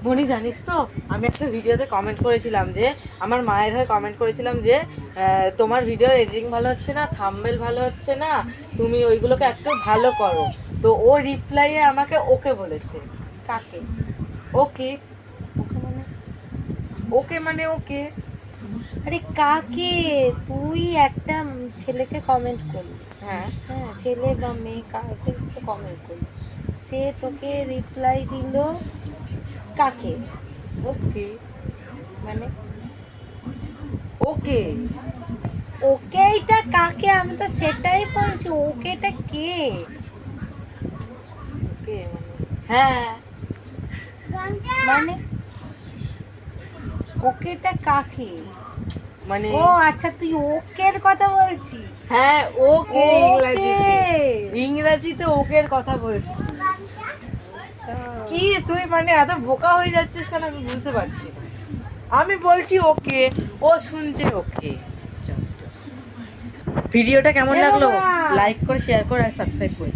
মনি জানিস তো, আমি একটা ভিডিওতে কমেন্ট করেছিলাম যে, আমার মায়ের হয়ে কমেন্ট করেছিলাম যে তোমার ভিডিও এডিটিং ভালো হচ্ছে না, থাম্বনেল ভালো হচ্ছে না, তুমি ওইগুলোকে একটু ভালো করো। তো ও রিপ্লাইয়ে আমাকে ওকে বলেছে। কাকে? ওকে। ওকে মানে? ওকে মানে ওকে। আরে কাকে? তুই একটা ছেলেকে কমেন্ট করলি, হ্যাঁ। হ্যাঁ, ছেলে বা মেয়ে কাকে কমেন্ট করলি, সে তোকে রিপ্লাই দিল কাকে? ওকে। মানে ওকে। ওকেটা কাকে? আমি তো সেটাই বলছি, ওকেটা কে? ওকে মানে হ্যাঁ। মানে ওকেটা কাকে? মানে ও আচ্ছা, তুই ওকের কথা বলছিস। হ্যাঁ, ওকে ওকে। ইংরাজিতে। ইংরাজিতে ওকের কথা বলছি। কি তুই মানে এত বোকা হয়ে যাচ্ছিস কেন আমি বুঝতে পারছি না। আমি বলছি ওকে, ও শুনছে ওকে। ভিডিওটা কেমন এ লাগলো? বাবা! লাইক করে, শেয়ার করে আর সাবস্ক্রাইব করে।